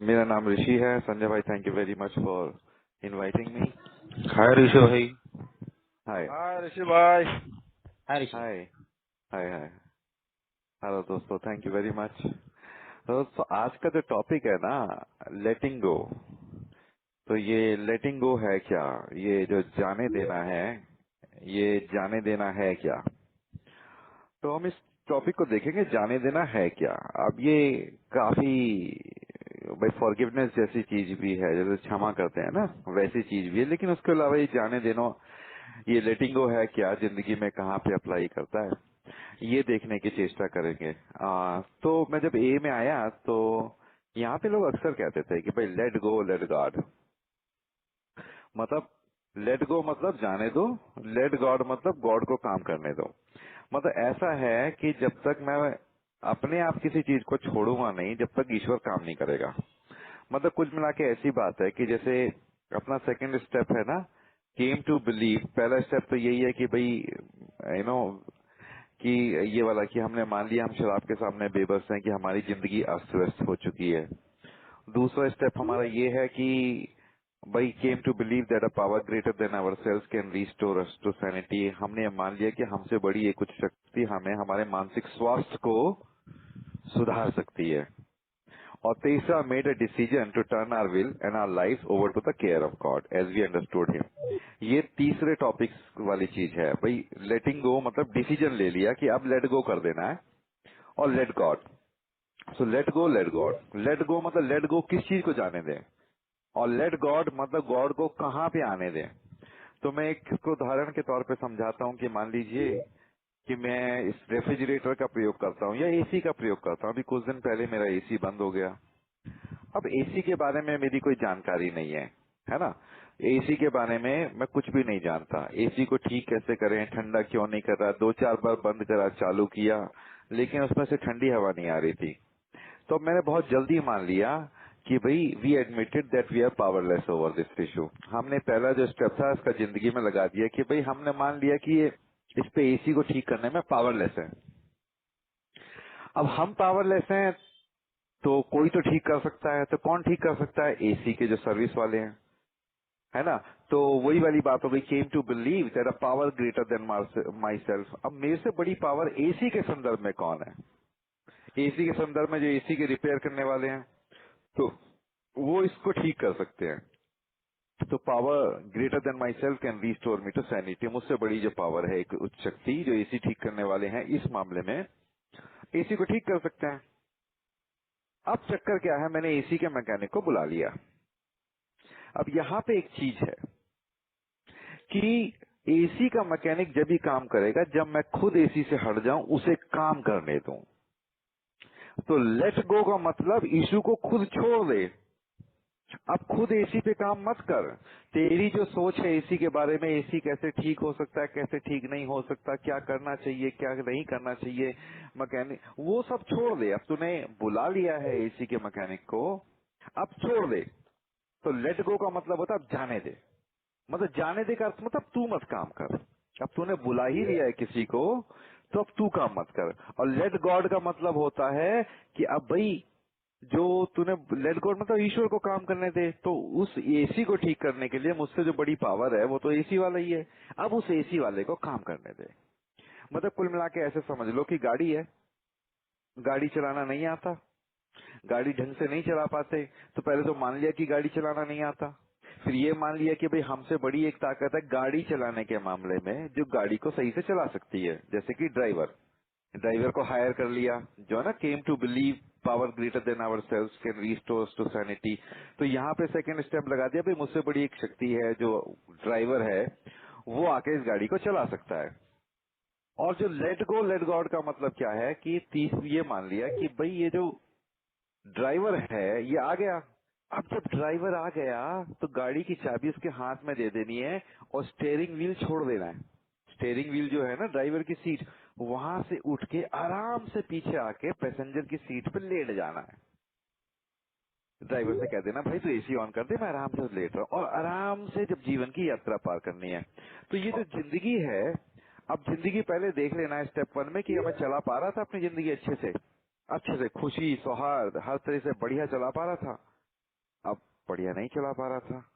मेरा नाम ऋषि है। संजय भाई, thank you very much for inviting me. Hi Rishi भाई। हाय। हाय ऋषि भाई। Hi Rishi. Hi. Hi hi. Hello दोस्तों, थैंक यू वेरी मच। दोस्तों, आज का जो टॉपिक है ना, लेटिंग गो। तो ये लेटिंग गो है क्या? ये जो जाने देना है, ये जाने देना है क्या? तो हम इस टॉपिक को देखेंगे, जाने देना है क्या। अब ये काफी भाई फॉरगिवनेस जैसी चीज भी है, जैसे क्षमा करते हैं ना, वैसी चीज भी है। लेकिन उसके अलावा ये जाने देना, ये लेटिंग गो है क्या, जिंदगी में कहाँ पे अप्लाई करता है, ये देखने की चेष्टा करेंगे। तो मैं जब ए में आया तो यहाँ पे लोग अक्सर कहते थे कि भाई लेट गो लेट गॉड। मतलब लेट गो मतलब जाने दो, लेट गॉड मतलब गॉड को काम करने दो। मतलब ऐसा है कि जब तक मैं अपने आप किसी चीज को छोड़ूंगा नहीं, जब तक ईश्वर काम नहीं करेगा। मतलब कुछ मिला के ऐसी बात है कि जैसे अपना सेकंड स्टेप है ना, केम टू बिलीव। पहला स्टेप तो यही है कि भाई कि ये वाला कि हमने मान लिया हम शराब के सामने बेबस हैं, कि हमारी जिंदगी अस्त व्यस्त हो चुकी है। दूसरा स्टेप हमारा ये है कि भाई came to believe that a power greater than ourselves can restore us to sanity. हमने मान लिया कि हमसे बड़ी एक कुछ शक्ति हमें हमारे मानसिक स्वास्थ्य को सुधार सकती है। और तीसरा, made a decision to turn our will and our life over to the care of God as we understood him. ये तीसरे टॉपिक्स वाली चीज है भाई। लेटिंग गो मतलब डिसीजन ले लिया कि अब लेट गो कर देना है, और let God. So let go let God. Let go मतलब लेट गो किस चीज को जाने दें, और लेट गॉड मतलब गॉड को कहाँ पे आने दें। तो मैं एक को उदाहरण के तौर पे समझाता हूँ कि मान लीजिए कि मैं इस रेफ्रिजरेटर का प्रयोग करता हूँ या एसी का प्रयोग करता हूँ। अभी कुछ दिन पहले मेरा एसी बंद हो गया। अब एसी के बारे में मेरी कोई जानकारी नहीं है ना। एसी के बारे में मैं कुछ भी नहीं जानता। एसी को ठीक कैसे करें, ठंडा क्यों नहीं कर रहा, दो चार बार बंद करा, चालू किया, लेकिन उसमें से ठंडी हवा नहीं आ रही थी। तो मैंने बहुत जल्दी मान लिया कि भाई we admitted that we are powerless over this issue. हमने पहला जो स्टेप था इसका जिंदगी में लगा दिया कि भाई हमने मान लिया कि ये इस पे एसी को ठीक करने में पावरलेस है। अब हम पावरलेस हैं तो कोई तो ठीक कर सकता है। तो कौन ठीक कर सकता है? एसी के जो सर्विस वाले हैं, है ना। तो वही वाली बात हो गई, came to believe that a power greater than myself. अब मेरे से बड़ी पावर एसी के संदर्भ में कौन है? एसी के संदर्भ में जो एसी के रिपेयर करने वाले हैं, तो वो इसको ठीक कर सकते हैं। तो power greater than myself can restore me to sanity. मुझसे बड़ी जो पावर है, एक उच्च शक्ति जो एसी ठीक करने वाले हैं, इस मामले में एसी को ठीक कर सकते हैं। अब चक्कर क्या है, मैंने एसी के मैकेनिक को बुला लिया। अब यहाँ पे एक चीज है कि एसी का मैकेनिक जब भी काम करेगा जब मैं खुद एसी से हट जाऊं, उसे काम करने दूं। तो लेट गो का मतलब इशू को खुद छोड़ दे। अब खुद एसी पे काम मत कर। तेरी जो सोच है एसी के बारे में, एसी कैसे ठीक हो सकता है, कैसे ठीक नहीं हो सकता, क्या करना चाहिए क्या नहीं करना चाहिए, मैकेनिक, वो सब छोड़ दे। अब तूने बुला लिया है एसी के मैकेनिक को, अब छोड़ दे। तो लेट गो का मतलब होता है अब जाने दे। मतलब जाने दे का अर्थ मतलब तू मत काम कर। अब तूने बुला ही लिया है किसी को, तो अब तू काम मत कर। और लेट गॉड का मतलब होता है कि अब भाई जो तूने लेट गॉड मतलब ईश्वर को काम करने दे। तो उस एसी को ठीक करने के लिए मुझसे जो बड़ी पावर है वो तो एसी वाला ही है। अब उस एसी वाले को काम करने दे। मतलब कुल मिला के ऐसे समझ लो कि गाड़ी है, गाड़ी चलाना नहीं आता, गाड़ी ढंग से नहीं चला पाते। तो पहले तो मान लिया कि गाड़ी चलाना नहीं आता, फिर ये मान लिया कि भाई हमसे बड़ी एक ताकत है गाड़ी चलाने के मामले में जो गाड़ी को सही से चला सकती है, जैसे कि ड्राइवर। ड्राइवर को हायर कर लिया, जो है ना, came to believe power greater than ourselves can restore to sanity. तो यहाँ पे सेकंड स्टेप लगा दिया, भाई मुझसे बड़ी एक शक्ति है जो ड्राइवर है, वो आके इस गाड़ी को चला सकता है। और जो लेट गो लेट गॉड का मतलब क्या है कि ये मान लिया कि भाई ये जो ड्राइवर है ये आ गया। अब जब ड्राइवर आ गया तो गाड़ी की चाबी उसके हाथ में दे देनी है और स्टेयरिंग व्हील छोड़ देना है। स्टेयरिंग व्हील जो है ना, ड्राइवर की सीट, वहां से उठ के आराम से पीछे आके पैसेंजर की सीट पे लेट जाना है। ड्राइवर से कह देना भाई तू एसी ऑन कर दे, मैं आराम से लेट रहा हूँ, और आराम से जब जीवन की यात्रा पार करनी है। तो ये जो जिंदगी है, अब जिंदगी पहले देख लेना है स्टेप वन में कि मैं चला पा रहा था अपनी जिंदगी अच्छे से, अच्छे से खुशी सौहार्द हर तरह से बढ़िया चला पा रहा था। अब बढ़िया नहीं चला पा रहा था।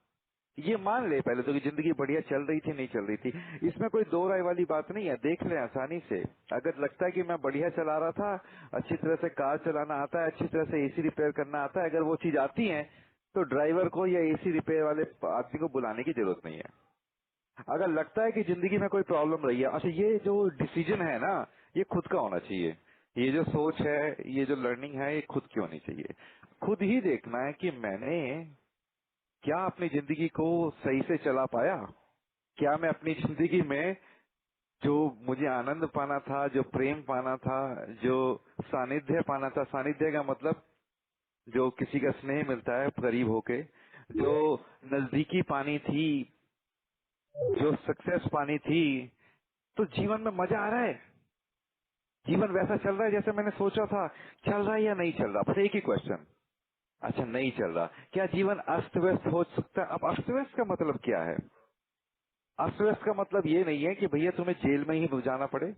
ये मान ले पहले तो कि जिंदगी बढ़िया चल रही थी, नहीं चल रही थी, इसमें कोई दो राय वाली बात नहीं है। देख ले आसानी से, अगर लगता है कि मैं बढ़िया चला रहा था, अच्छी तरह से कार चलाना आता है, अच्छी तरह से एसी रिपेयर करना आता है, अगर वो चीज आती है तो ड्राइवर को या एसी रिपेयर वाले आदमी को बुलाने की जरूरत नहीं है। अगर लगता है कि जिंदगी में कोई प्रॉब्लम रही है, अच्छा ये जो डिसीजन है ना, ये खुद का होना चाहिए। ये जो सोच है, ये जो लर्निंग है, ये खुद की होनी चाहिए। खुद ही देखना है कि मैंने क्या अपनी जिंदगी को सही से चला पाया। क्या मैं अपनी जिंदगी में जो मुझे आनंद पाना था, जो प्रेम पाना था, जो सानिध्य पाना था, सानिध्य का मतलब जो किसी का स्नेह मिलता है करीब होके, जो नजदीकी पानी थी, जो सक्सेस पानी थी, तो जीवन में मजा आ रहा है। जीवन वैसा चल रहा है जैसे मैंने सोचा था, चल रहा है या नहीं चल रहा? बस एक ही क्वेश्चन, अच्छा नहीं चल रहा, क्या जीवन अस्त व्यस्त हो सकता है? अब अस्त व्यस्त का मतलब क्या है? अस्त व्यस्त का मतलब ये नहीं है कि भैया तुम्हें जेल में ही जाना पड़े।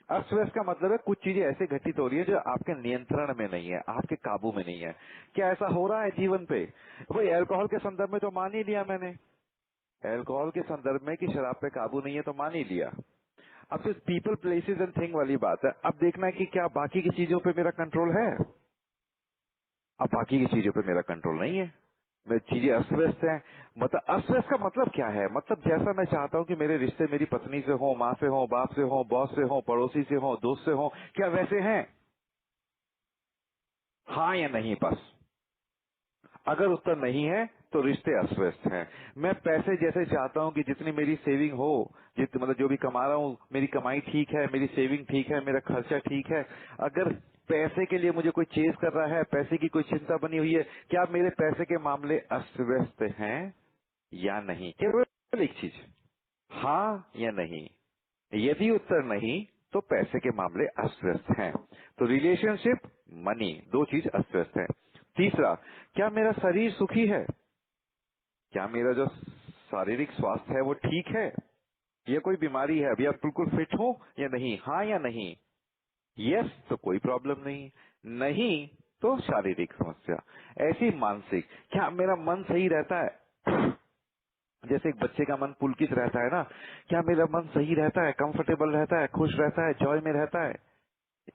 अस्त व्यस्त का मतलब है कुछ चीजें ऐसे घटित हो रही है जो आपके नियंत्रण में नहीं है, आपके काबू में नहीं है। क्या ऐसा हो रहा है जीवन पे? भाई अल्कोहल के संदर्भ में तो मान ही लिया मैंने, अल्कोहल के संदर्भ में कि शराब पे काबू नहीं है तो मान ही लिया। अब सिर्फ पीपल प्लेसेस एंड थिंग वाली बात है। अब देखना है कि क्या बाकी की चीजों पे मेरा कंट्रोल है। अब बाकी की चीजों पे मेरा कंट्रोल नहीं है, मेरी चीजें अस्त व्यस्त है। मतलब अस्त व्यस्त का मतलब क्या है? मतलब जैसा मैं चाहता हूँ कि मेरे रिश्ते मेरी पत्नी से हो, माँ से हो, बाप से हो, बॉस से हो, पड़ोसी से हो, दोस्त से हो, क्या वैसे हैं? हाँ या नहीं बस। अगर उत्तर नहीं है तो रिश्ते अस्त व्यस्त हैं। मैं पैसे जैसे चाहता हूँ कि जितनी मेरी सेविंग हो, मतलब जो भी कमा रहा हूँ, मेरी कमाई ठीक है, मेरी सेविंग ठीक है, मेरा खर्चा ठीक है। अगर पैसे के लिए मुझे कोई चेज कर रहा है, पैसे की कोई चिंता बनी हुई है, क्या मेरे पैसे के मामले अस्त व्यस्त हैं या नहीं? केवल एक चीज, हाँ या नहीं। यदि उत्तर नहीं तो पैसे के मामले अस्त व्यस्त हैं। तो रिलेशनशिप, मनी, दो चीज अस्त व्यस्त है। तीसरा, क्या मेरा शरीर सुखी है? क्या मेरा जो शारीरिक स्वास्थ्य है वो ठीक है? या कोई बीमारी है? अभी आप बिल्कुल फिट हो या नहीं? हाँ या नहीं? यस तो कोई प्रॉब्लम नहीं, नहीं तो शारीरिक समस्या। ऐसी मानसिक, क्या मेरा मन सही रहता है? जैसे एक बच्चे का मन पुलकित रहता है ना, क्या मेरा मन सही रहता है, कंफर्टेबल रहता है, खुश रहता है, जॉय में रहता है?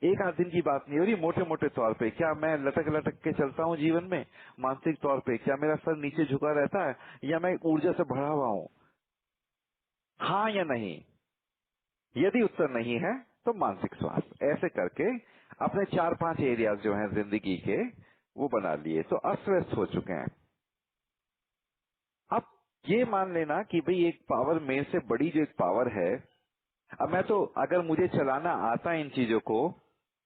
एक आध दिन की बात नहीं हो रही, मोटे मोटे तौर पे क्या मैं लटक लटक के चलता हूँ जीवन में? मानसिक तौर पे क्या मेरा सर नीचे झुका रहता है, या मैं ऊर्जा से भरा हुआ हूँ? हाँ या नहीं? यदि उत्तर नहीं है तो मानसिक स्वास्थ्य। ऐसे करके अपने 4-5 एरियाज जो हैं जिंदगी के, वो बना लिए, तो अस्त व्यस्त हो चुके हैं। अब ये मान लेना कि भाई एक पावर मेरे से बड़ी जो एक पावर है, अब मैं तो, अगर मुझे चलाना आता इन चीजों को,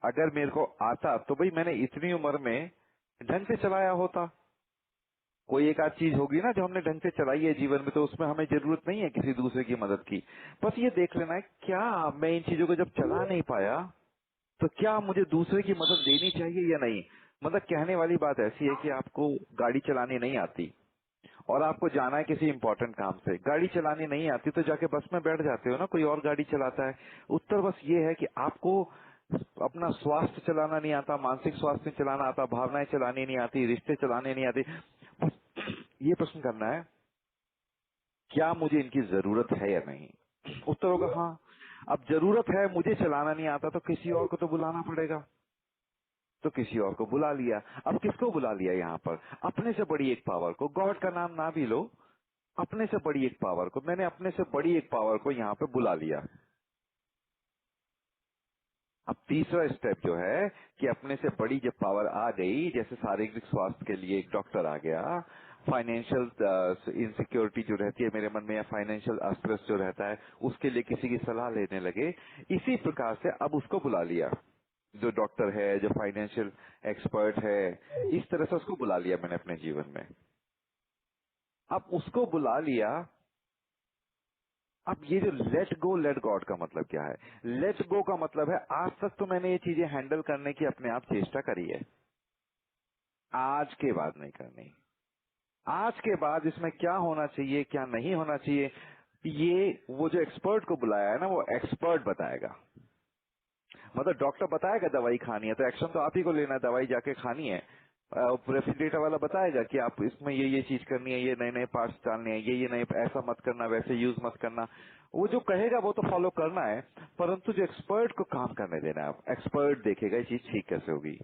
अगर मेरे को आता तो भाई मैंने इतनी उम्र में ढंग से चलाया होता। कोई एक आध चीज होगी ना जो हमने ढंग से चलाई है जीवन में, तो उसमें हमें जरूरत नहीं है किसी दूसरे की मदद की। बस ये देख लेना है, क्या मैं इन चीजों को जब चला नहीं पाया तो क्या मुझे दूसरे की मदद लेनी चाहिए या नहीं? मतलब कहने वाली बात ऐसी है कि आपको गाड़ी चलानी नहीं आती और आपको जाना है किसी इंपॉर्टेंट काम से, गाड़ी चलानी नहीं आती तो जाके बस में बैठ जाते हो ना, कोई और गाड़ी चलाता है। उत्तर बस ये है कि आपको अपना स्वास्थ्य चलाना नहीं आता, मानसिक स्वास्थ्य नहीं चलाना आता, भावनाएं चलानी नहीं आती, रिश्ते चलाने नहीं आती। बस ये प्रश्न करना है, क्या मुझे इनकी जरूरत है या नहीं? उत्तर होगा हाँ। अब जरूरत है, मुझे चलाना नहीं आता, तो किसी और को तो बुलाना पड़ेगा। तो किसी और को बुला लिया। अब किसको बुला लिया यहाँ पर? अपने से बड़ी एक पावर को, गॉड का नाम ना भी लो, अपने से बड़ी एक पावर को, मैंने अपने से बड़ी एक पावर को यहाँ पे बुला लिया। अब तीसरा स्टेप जो है कि अपने से बड़ी जब पावर आ गई, जैसे शारीरिक स्वास्थ्य के लिए एक डॉक्टर आ गया, फाइनेंशियल इनसिक्योरिटी जो रहती है मेरे मन में, या फाइनेंशियल अस्ट्रेस जो रहता है, उसके लिए किसी की सलाह लेने लगे। इसी प्रकार से अब उसको बुला लिया, जो डॉक्टर है, जो फाइनेंशियल एक्सपर्ट है, इस तरह से उसको बुला लिया मैंने अपने जीवन में। अब उसको बुला लिया। अब ये जो लेट गॉड का मतलब क्या है? लेट गो का मतलब है आज तक तो मैंने ये चीजें हैंडल करने की अपने आप चेष्टा करी है, आज के बाद नहीं करनी। आज के बाद इसमें क्या होना चाहिए, क्या नहीं होना चाहिए, ये वो जो एक्सपर्ट को बुलाया है ना, वो एक्सपर्ट बताएगा। मतलब डॉक्टर बताएगा दवाई खानी है तो एक्शन तो आप ही को लेना है, दवाई जाके खानी है। रेफ्रिजरेटर वाला बताएगा कि आप इसमें ये चीज करनी है, ये नए नए पार्ट्स डालने हैं, ये नए, ऐसा मत करना, वैसे यूज मत करना। वो जो कहेगा वो तो फॉलो करना है, परंतु जो एक्सपर्ट को काम करने देना है, एक्सपर्ट देखेगा ये चीज ठीक कैसे होगी।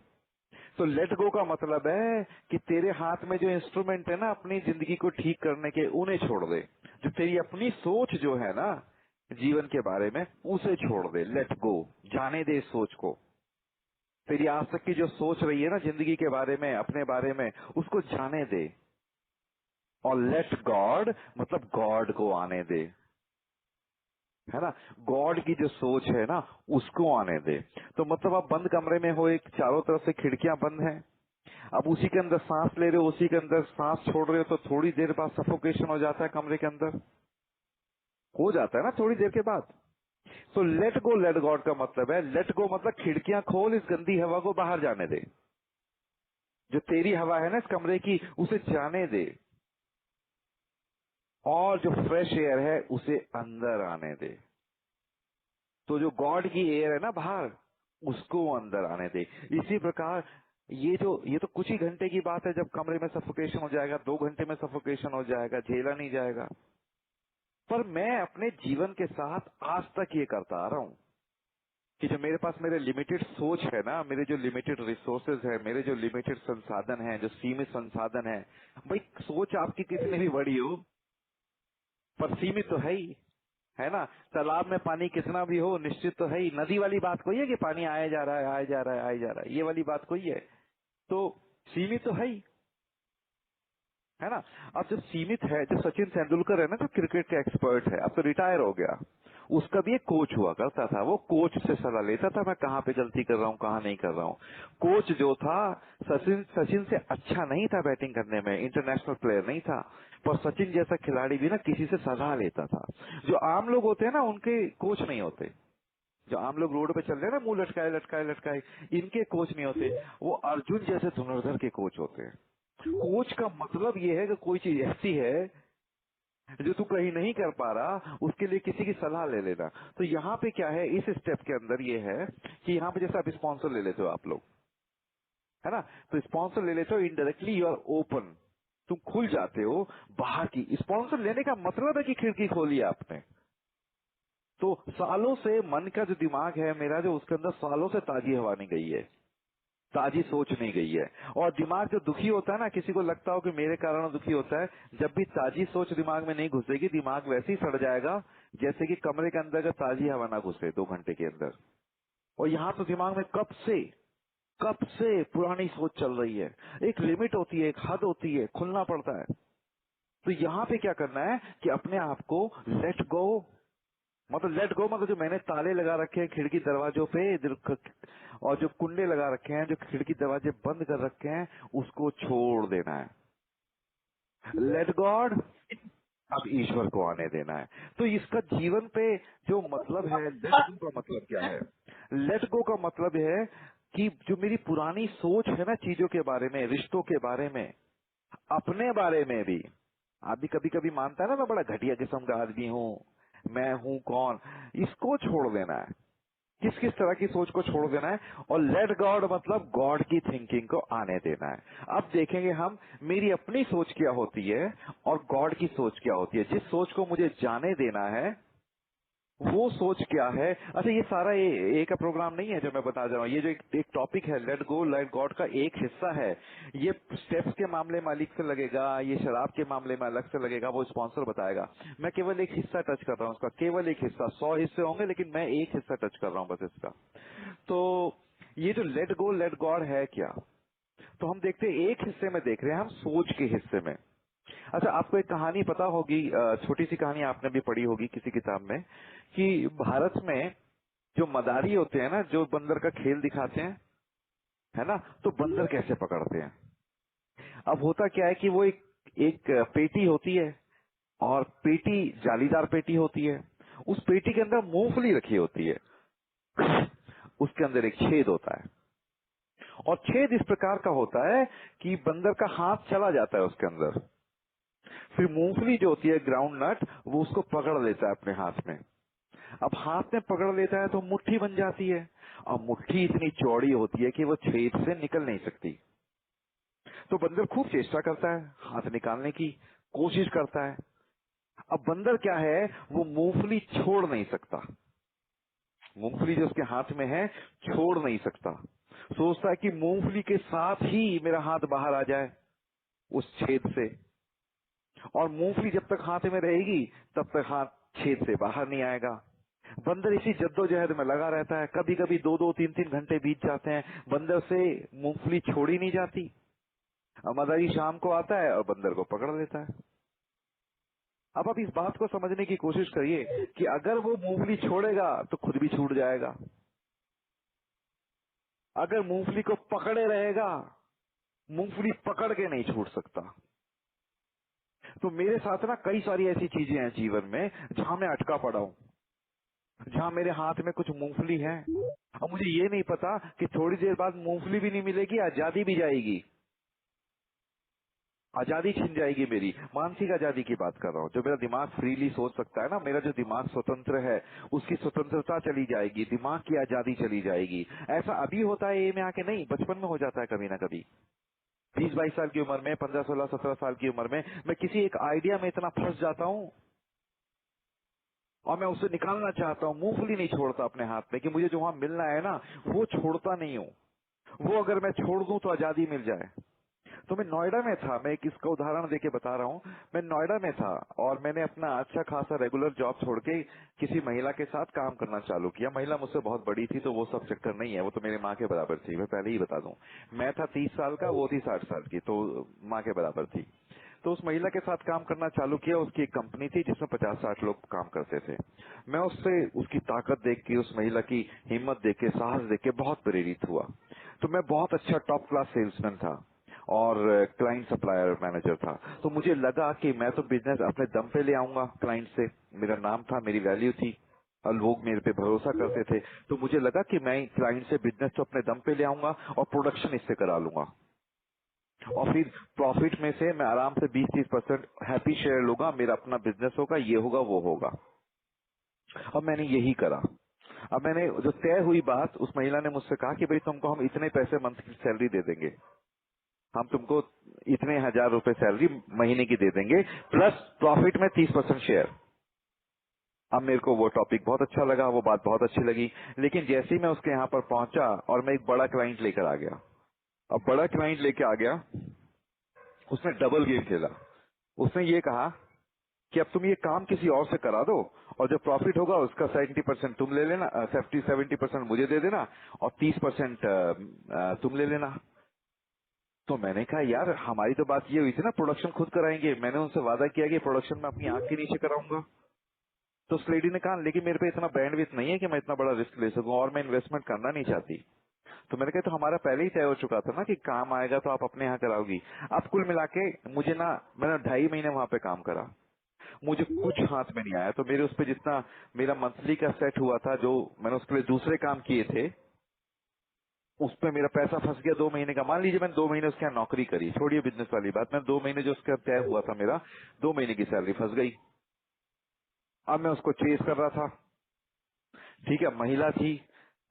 तो लेट गो का मतलब है कि तेरे हाथ में जो इंस्ट्रूमेंट है ना अपनी जिंदगी को ठीक करने के, उन्हें छोड़ दे। जो तेरी अपनी सोच जो है ना जीवन के बारे में, उसे छोड़ दे, लेट गो, जाने दे इस सोच को। तेरी आज तक की जो सोच रही है ना जिंदगी के बारे में, अपने बारे में, उसको जाने दे। और लेट गॉड मतलब गॉड को आने दे, है ना। गॉड की जो सोच है ना उसको आने दे। तो मतलब आप बंद कमरे में हो, एक चारों तरफ से खिड़कियां बंद हैं, अब उसी के अंदर सांस ले रहे हो, उसी के अंदर सांस छोड़ रहे हो, तो थोड़ी देर बाद सफोकेशन हो जाता है कमरे के अंदर, हो जाता है ना थोड़ी देर के बाद। तो लेट गो लेट गॉड का मतलब है, लेट गो मतलब खिड़कियां खोल, इस गंदी हवा को बाहर जाने दे। जो तेरी हवा है ना इस कमरे की, उसे जाने दे, और जो फ्रेश एयर है उसे अंदर आने दे। तो जो गॉड की एयर है ना बाहर, उसको अंदर आने दे। इसी प्रकार ये तो कुछ ही घंटे की बात है जब कमरे में सफोकेशन हो जाएगा, 2 घंटे में सफोकेशन हो जाएगा, झेला नहीं जाएगा। पर मैं अपने जीवन के साथ आज तक ये करता आ रहा हूँ कि जो मेरे पास मेरे लिमिटेड सोच है ना, मेरे जो लिमिटेड रिसोर्सेज है, मेरे जो लिमिटेड संसाधन है, जो सीमित संसाधन है, भाई सोच आपकी कितनी भी बड़ी हो पर सीमित तो है ना। तालाब में पानी कितना भी हो निश्चित तो है ही, नदी वाली बात कोई है कि पानी आया जा रहा है, आया जा रहा है, आया जा रहा है, ये वाली बात कोई है। तो सीमित तो है ना। अब जो सीमित है, जो सचिन तेंदुलकर है ना, जो क्रिकेट का एक्सपर्ट है, अब तो रिटायर हो गया, उसका भी एक कोच हुआ करता था। वो कोच से सलाह लेता था, मैं कहाँ पे गलती कर रहा हूँ, कहाँ नहीं कर रहा हूँ। कोच जो था सचिन से अच्छा नहीं था बैटिंग करने में, इंटरनेशनल प्लेयर नहीं था, पर सचिन जैसा खिलाड़ी भी ना किसी से सलाह लेता था। जो आम लोग होते हैं ना उनके कोच नहीं होते। जो आम लोग रोड पे चल रहे हैं ना, मुंह लटकाए लटकाए लटकाए, इनके कोच नहीं होते, वो अर्जुन जैसे धनुर्धर के कोच होते हैं। कोच का मतलब ये है कि कोई चीज ऐसी है जो तू कहीं नहीं कर पा रहा, उसके लिए किसी की सलाह ले लेना। तो यहाँ पे क्या है, इस स्टेप के अंदर ये है कि यहाँ पे जैसे आप स्पॉन्सर ले लेते हो आप लोग, है ना, तो स्पॉन्सर ले लेते हो, इनडायरेक्टली यू आर ओपन, तुम खुल जाते हो बाहर की। स्पॉन्सर लेने का मतलब है कि खिड़की खोली आपने। तो सालों से मन का जो दिमाग है मेरा, जो उसके अंदर सालों से ताजी हवा नहीं गई है, ताजी सोच नहीं गई है। और दिमाग जो दुखी होता है ना, किसी को लगता हो कि मेरे कारण दुखी होता है, जब भी ताजी सोच दिमाग में नहीं घुसेगी, दिमाग वैसे ही सड़ जाएगा जैसे कि कमरे के अंदर का ताजी हवा ना घुसे 2 घंटे के अंदर। और यहाँ तो दिमाग में कब से पुरानी सोच चल रही है। एक लिमिट होती है, एक हद होती है, खुलना पड़ता है। तो यहाँ पे क्या करना है कि अपने आप को लेट गो, मतलब लेट गो मतलब जो मैंने ताले लगा रखे हैं खिड़की दरवाजों पे, और जो कुंडे लगा रखे हैं, जो खिड़की दरवाजे बंद कर रखे हैं, उसको छोड़ देना है। लेट गॉड, अब ईश्वर को आने देना है। तो इसका जीवन पे जो मतलब है, लेट गो का मतलब क्या है? लेट गो का मतलब है कि जो मेरी पुरानी सोच है ना चीजों के बारे में, रिश्तों के बारे में, अपने बारे में भी, आदमी कभी कभी मानता है ना मैं बड़ा घटिया किस्म का आदमी हूँ, मैं हूँ कौन, इसको छोड़ देना है। किस किस तरह की सोच को छोड़ देना है, और लेट गॉड मतलब गॉड की थिंकिंग को आने देना है। अब देखेंगे हम मेरी अपनी सोच क्या होती है और गॉड की सोच क्या होती है। जिस सोच को मुझे जाने देना है वो सोच क्या है। अच्छा, ये सारा ए का प्रोग्राम नहीं है जो मैं बता रहा हूँ, ये जो एक टॉपिक है लेट गो लेट गॉड का एक हिस्सा है। ये स्टेप्स के मामले में अलग से लगेगा, ये शराब के मामले में अलग से लगेगा, वो स्पॉन्सर बताएगा। मैं केवल एक हिस्सा टच कर रहा हूँ उसका, केवल एक हिस्सा, 100 हिस्से होंगे लेकिन मैं एक हिस्सा टच कर रहा हूँ बस इसका। तो ये जो लेट गो लेट गॉड है क्या, तो हम देखते हैं एक हिस्से में देख रहे हैं हम, सोच के हिस्से में। अच्छा, आपको एक कहानी पता होगी, छोटी सी कहानी आपने भी पढ़ी होगी किसी किताब में, कि भारत में जो मदारी होते हैं ना, जो बंदर का खेल दिखाते हैं, है ना, तो बंदर कैसे पकड़ते हैं। अब होता क्या है कि वो एक पेटी होती है, और पेटी जालीदार पेटी होती है, उस पेटी के अंदर मूंगफली रखी होती है, उसके अंदर एक छेद होता है, और छेद इस प्रकार का होता है कि बंदर का हाथ चला जाता है उसके अंदर, फिर मूंगफली जो होती है ग्राउंड नट, वो उसको पकड़ लेता है अपने हाथ में। अब हाथ में पकड़ लेता है तो मुट्ठी बन जाती है, और मुट्ठी इतनी चौड़ी होती है कि वो छेद से निकल नहीं सकती। तो बंदर खूब चेष्टा करता है, हाथ निकालने की कोशिश करता है। अब बंदर क्या है, वो मूंगफली छोड़ नहीं सकता। मूंगफली जो उसके हाथ में है छोड़ नहीं सकता। सोचता है कि मूंगफली के साथ ही मेरा हाथ बाहर आ जाए उस छेद से, और मूंगफली जब तक हाथ में रहेगी तब तक हाथ छेद से बाहर नहीं आएगा। बंदर इसी जद्दोजहद में लगा रहता है। कभी कभी 2-2, 3-3 घंटे बीत जाते हैं, बंदर से मूंगफली छोड़ी नहीं जाती। मदारी शाम को आता है और बंदर को पकड़ लेता है। अब आप इस बात को समझने की कोशिश करिए कि अगर वो मूंगफली छोड़ेगा तो खुद भी छूट जाएगा, अगर मूंगफली को पकड़े रहेगा, मूंगफली पकड़ के नहीं छूट सकता। तो मेरे साथ ना कई सारी ऐसी चीजें हैं जीवन में जहां मैं अटका पड़ा हूं, जहां मेरे हाथ में कुछ मूंगफली है। अब मुझे ये नहीं पता कि थोड़ी देर बाद मूंगफली भी नहीं मिलेगी, आजादी भी जाएगी, आजादी छिन जाएगी। मेरी मानसिक आजादी की बात कर रहा हूँ, जो मेरा दिमाग फ्रीली सोच सकता है ना, मेरा जो दिमाग स्वतंत्र है उसकी स्वतंत्रता चली जाएगी, दिमाग की आजादी चली जाएगी। ऐसा अभी होता है ये में आके नहीं, बचपन में हो जाता है कभी ना कभी। 20-22 साल की उम्र में, 15-16-17 साल की उम्र में मैं किसी एक आइडिया में इतना फंस जाता हूँ और मैं उसे निकालना चाहता हूँ। मूंगफली नहीं छोड़ता अपने हाथ में कि मुझे जो वहां मिलना है ना वो छोड़ता नहीं हूँ। वो अगर मैं छोड़ दूं तो आजादी मिल जाए। तो मैं नोएडा में था, मैं एक इसका उदाहरण देके बता रहा हूँ। मैं नोएडा में था और मैंने अपना अच्छा खासा रेगुलर जॉब छोड़ के किसी महिला के साथ काम करना चालू किया। महिला मुझसे बहुत बड़ी थी तो वो सब चक्कर नहीं है, वो तो मेरी माँ के बराबर थी। मैं पहले ही बता दूं, मैं था 30 साल का, वो थी 60 साल की, तो माँ के बराबर थी। तो उस महिला के साथ काम करना चालू किया। उसकी एक कंपनी थी जिसमें 50-60 लोग काम करते थे। मैं उससे, उसकी ताकत देख के, उस महिला की हिम्मत देख के, साहस देख के बहुत प्रेरित हुआ। तो मैं बहुत अच्छा टॉप क्लास सेल्समैन था और क्लाइंट सप्लायर मैनेजर था। तो मुझे लगा कि मैं तो बिजनेस अपने दम पे ले आऊंगा क्लाइंट से। मेरा नाम था, मेरी वैल्यू थी और लोग मेरे पे भरोसा करते थे। तो मुझे लगा कि मैं क्लाइंट से बिजनेस तो अपने दम पे ले आऊंगा और प्रोडक्शन इससे करा लूंगा, और फिर प्रॉफिट में से मैं आराम से 20-30% हैप्पी शेयर लूंगा। मेरा अपना बिजनेस होगा, ये होगा वो होगा। और मैंने यही करा। अब मैंने जो तय हुई बात, उस महिला ने मुझसे कहा कि भाई तुमको हम इतने पैसे मंथ की सैलरी दे देंगे, हम तुमको इतने 1000 रुपए सैलरी महीने की दे देंगे प्लस प्रॉफिट में 30% शेयर। अब मेरे को वो टॉपिक बहुत अच्छा लगा, वो बात बहुत अच्छी लगी। लेकिन जैसे ही मैं उसके यहाँ पर पहुंचा और मैं एक बड़ा क्लाइंट लेकर आ गया, अब बड़ा क्लाइंट लेके आ गया, उसने डबल गेम खेला। उसने ये कहा कि अब तुम ये काम किसी और से करा दो और जो प्रॉफिट होगा उसका 70% तुम ले लेना, 70% मुझे दे देना और 30% तुम ले लेना। तो मैंने कहा यार हमारी तो बात ये हुई थी ना, प्रोडक्शन खुद कराएंगे। मैंने उनसे वादा किया कि प्रोडक्शन में अपनी आंख के नीचे कराऊंगा। तो उस लेडी ने कहा लेकिन मेरे पे इतना बैंडविड्थ नहीं है कि मैं इतना बड़ा रिस्क ले सकूं और मैं इन्वेस्टमेंट करना नहीं चाहती। तो मैंने कहा तो हमारा पहले ही तय हो चुका था ना कि काम आएगा तो आप अपने यहाँ कराओगी। अब कुल मिला के मुझे ना, मैंने 2.5 महीने वहां पे काम करा, मुझे कुछ हाथ में नहीं आया। तो मेरे उस पे जितना मेरा मंथली का सेट हुआ था, जो मैंने उसके लिए दूसरे काम किए थे, उस पे मेरा पैसा फंस गया 2 महीने का। मान लीजिए मैंने 2 महीने उसके यहाँ नौकरी करी, छोड़िए बिजनेस वाली बात, मैं 2 महीने जो उसका तय हुआ था मेरा, 2 महीने की सैलरी फंस गई। अब मैं उसको चेस कर रहा था। ठीक है, महिला थी,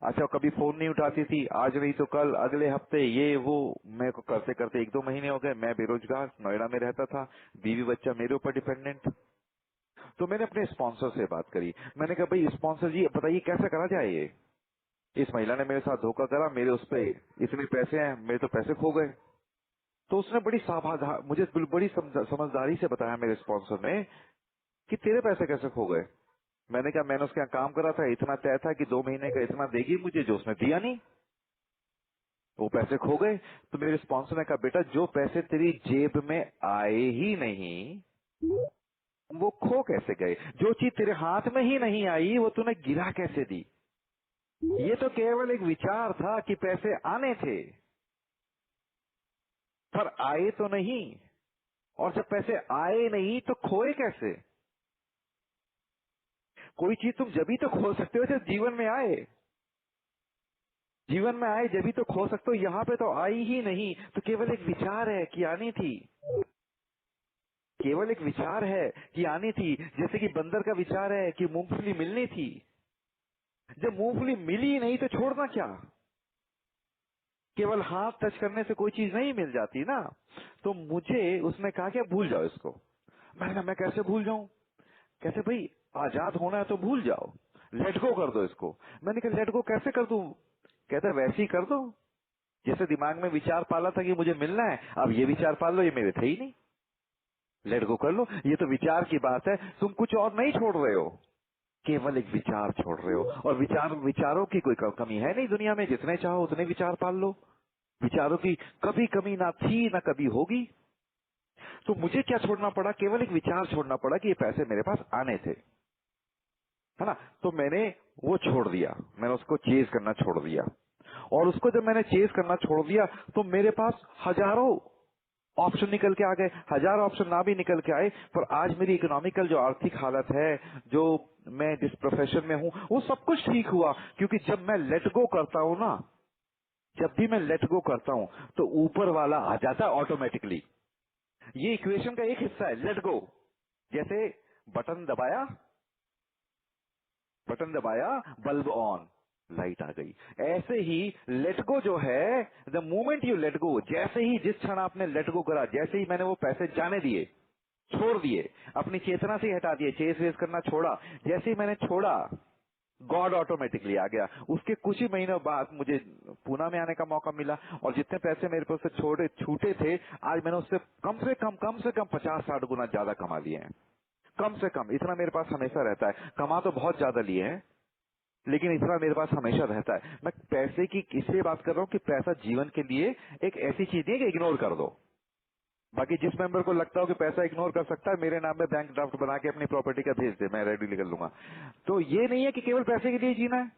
अच्छा कभी फोन नहीं उठाती थी, आज नहीं तो कल, अगले हफ्ते, ये वो, मेरे को करते करते 1-2 महीने हो गए। मैं बेरोजगार नोएडा में रहता था, बीवी बच्चा मेरे ऊपर डिपेंडेंट। तो मैंने अपने स्पॉन्सर से बात करी। मैंने कहा भाई स्पॉन्सर जी बताइए कैसे करा जाए ये, इस महिला ने मेरे साथ धोखा करा, मेरे उस पे इतने पैसे हैं, मेरे तो पैसे खो गए। तो उसने बड़ी सावधान, मुझे बड़ी समझदारी से बताया मेरे स्पॉन्सर ने कि तेरे पैसे कैसे खो गए। मैंने कहा मैंने उसके यहाँ काम करा था, इतना तय था कि 2 महीने का इतना देगी मुझे, जो उसने दिया नहीं, वो पैसे खो गए। तो मेरे स्पॉन्सर ने कहा बेटा जो पैसे तेरी जेब में आए ही नहीं वो खो कैसे गए, जो चीज तेरे हाथ में ही नहीं आई वो तूने गिरा कैसे दी। ये तो केवल एक विचार था कि पैसे आने थे, पर आए तो नहीं। और जब पैसे आए नहीं तो खोए कैसे। कोई चीज तुम जब ही तो खो सकते हो जब जीवन में आए, जीवन में आए जब ही तो खो सकते हो। यहाँ पे तो आई ही नहीं, तो केवल एक विचार है कि आनी थी, केवल एक विचार है कि आनी थी। जैसे कि बंदर का विचार है कि मूंगफली मिलनी थी, जब मूंगफली मिली ही नहीं तो छोड़ना क्या। केवल हाथ टच करने से कोई चीज नहीं मिल जाती ना। तो मुझे उसने कहा कि भूल जाओ इसको। मैंने कहा मैं कैसे भूल जाऊं? कैसे भाई, आजाद होना है तो भूल जाओ, लेट गो कर दो इसको। मैंने कहा लेट गो कैसे कर दूं? कहते वैसे ही कर दो जैसे दिमाग में विचार पाला था कि मुझे मिलना है, अब ये विचार पाल लो, ये मेरे थे ही नहीं, लेट गो कर लो। ये तो विचार की बात है, तुम कुछ और नहीं छोड़ रहे हो, केवल एक विचार छोड़ रहे हो। और विचारों की कोई कमी है नहीं दुनिया में, जितने चाहो उतने विचार पाल लो। विचारों की कभी कमी ना थी ना कभी होगी। तो मुझे क्या छोड़ना पड़ा? केवल एक विचार छोड़ना पड़ा कि ये पैसे मेरे पास आने थे, है ना। तो मैंने वो छोड़ दिया, मैंने उसको चेज करना छोड़ दिया। और उसको जब मैंने चेज करना छोड़ दिया तो मेरे पास हजारों ऑप्शन निकल के आ गए। हजार ऑप्शन ना भी निकल के आए, पर आज मेरी इकोनॉमिकल जो आर्थिक हालत है, जो मैं जिस प्रोफेशन में हूं, वो सब कुछ ठीक हुआ। क्योंकि जब मैं लेट गो करता हूं ना, जब भी मैं लेट गो करता हूं तो ऊपर वाला आ जाता है ऑटोमेटिकली। ये इक्वेशन का एक हिस्सा है लेट गो। जैसे बटन दबाया, बटन दबाया, बल्ब ऑन, लाइट आ गई। ऐसे ही लेट गो जो है, the moment you let go, जैसे ही जिस क्षण आपने लेट गो करा, जैसे ही मैंने वो पैसे जाने दिए, छोड़ दिए, अपनी चेतना से ही हटा दिए, चेस वेस करना छोड़ा, जैसे ही मैंने छोड़ा, गॉड ऑटोमेटिकली आ गया। उसके कुछ ही महीनों बाद मुझे पूना में आने का मौका मिला, और जितने पैसे मेरे पास से छोड़े छूटे थे, आज मैंने उससे कम से कम 50-60 गुना ज्यादा कमा लिए हैं। कम से कम इतना मेरे पास हमेशा रहता है। कमा तो बहुत ज्यादा लिए हैं, लेकिन इतना मेरे पास हमेशा रहता है। मैं पैसे की इसलिए बात कर रहा हूँ कि पैसा जीवन के लिए एक ऐसी चीज नहीं है कि इग्नोर कर दो। बाकी जिस मेंबर को लगता हो कि पैसा इग्नोर कर सकता है, मेरे नाम में बैंक ड्राफ्ट बना के अपनी प्रॉपर्टी का भेज दे, मैं रेडी कर लूंगा। तो ये नहीं है कि केवल पैसे के लिए जीना है,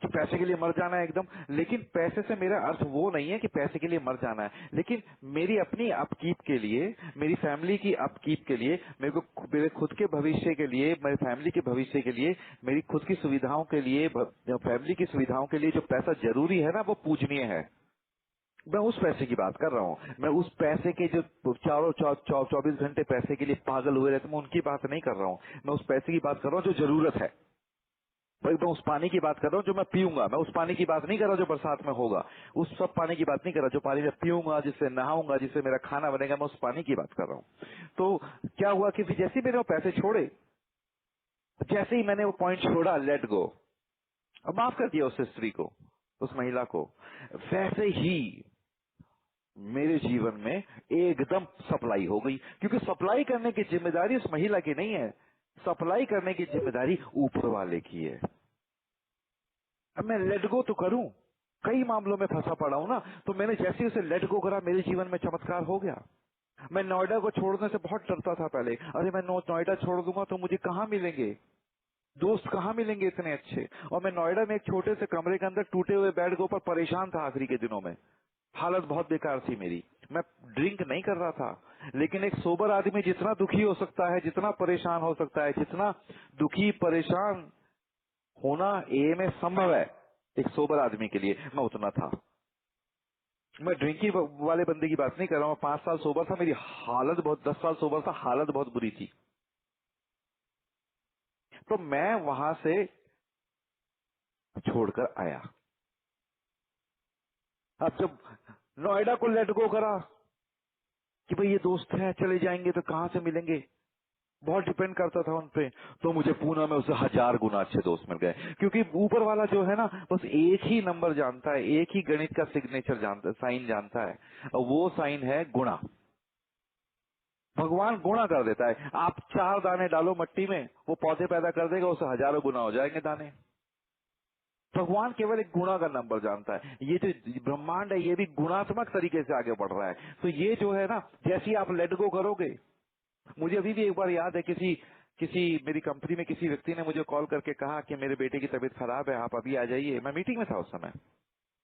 कि पैसे के लिए मर जाना है एकदम। लेकिन पैसे से मेरा अर्थ वो नहीं है कि पैसे के लिए मर जाना है, लेकिन मेरी अपनी अपकीप के लिए, मेरी फैमिली की अपकीप के लिए, मेरे खुद के भविष्य के लिए, मेरे फैमिली के भविष्य के लिए, मेरी खुद की सुविधाओं के लिए, फैमिली की सुविधाओं के लिए जो पैसा जरूरी है ना, वो पूजनीय है। मैं उस पैसे की बात कर रहा हूँ। मैं उस पैसे के जो चारों 24 घंटे पैसे के लिए पागल हुए रहते, मैं उनकी बात नहीं कर रहा हूँ। मैं उस पैसे की बात कर रहा हूँ जो जरूरत है। भाई मैं उस पानी की बात कर रहा हूँ जो मैं पीऊंगा। मैं उस पानी की बात नहीं कर रहा जो बरसात में होगा, उस सब पानी की बात नहीं कर रहा जो पानी में पीऊंगा, जिससे नहाऊंगा, जिससे मेरा खाना बनेगा। मैं उस पानी की बात कर रहा हूँ। तो क्या हुआ कि फिर जैसे ही मैंने वो पैसे छोड़े, जैसे ही मैंने वो पॉइंट छोड़ा, लेट गो, अब माफ कर दिया उस स्त्री को, उस महिला को, वैसे ही मेरे जीवन में एकदम सप्लाई हो गई। क्योंकि सप्लाई करने की जिम्मेदारी उस महिला की नहीं है, सप्लाई करने की जिम्मेदारी ऊपर वाले की है। अब मैं लेट गो तो करूं, कई मामलों में फंसा पड़ा हूं ना। तो मैंने जैसे ही उसे लेट गो करा, मेरे जीवन में चमत्कार हो गया। मैं नोएडा को छोड़ने से बहुत डरता था पहले। अरे मैं नोएडा छोड़ दूंगा तो मुझे कहाँ मिलेंगे दोस्त, कहाँ मिलेंगे इतने अच्छे। और मैं नोएडा में एक छोटे से कमरे के अंदर टूटे हुए बेड के ऊपर परेशान था आखिरी के दिनों में। हालत बहुत बेकार थी मेरी। मैं ड्रिंक नहीं कर रहा था, लेकिन एक सोबर आदमी जितना दुखी हो सकता है, जितना परेशान हो सकता है, जितना दुखी परेशान होना ए में संभव है एक सोबर आदमी के लिए, मैं उतना था। मैं ड्रिंकिंग वाले बंदे की बात नहीं कर रहा हूँ। 5 साल सोबर था, मेरी हालत बहुत, 10 साल सोबर था, हालत बहुत बुरी थी। तो मैं वहां से छोड़कर आया। अब जब नोएडा को लेट गो करा कि भाई ये दोस्त हैं, चले जाएंगे तो कहां से मिलेंगे, बहुत डिपेंड करता था उन पे, तो मुझे पूना में उससे 1000 गुना अच्छे दोस्त मिल गए। क्योंकि ऊपर वाला जो है ना, बस एक ही नंबर जानता है, एक ही गणित का सिग्नेचर जानता है, साइन जानता है, और वो साइन है गुणा। भगवान गुणा कर देता है। आप 4 दाने डालो मट्टी में, वो पौधे पैदा कर देगा, उससे हजारों गुना हो जाएंगे दाने। भगवान केवल एक गुणा का नंबर जानता है। ये जो ब्रह्मांड है, ये भी गुणात्मक तरीके से आगे बढ़ रहा है। तो ये जो है ना, जैसे ही आप लेट गो करोगे, मुझे अभी भी एक बार याद है, किसी किसी मेरी कंपनी में किसी व्यक्ति ने मुझे कॉल करके कहा कि मेरे बेटे की तबीयत खराब है, आप अभी आ जाइए। मैं मीटिंग में था उस समय,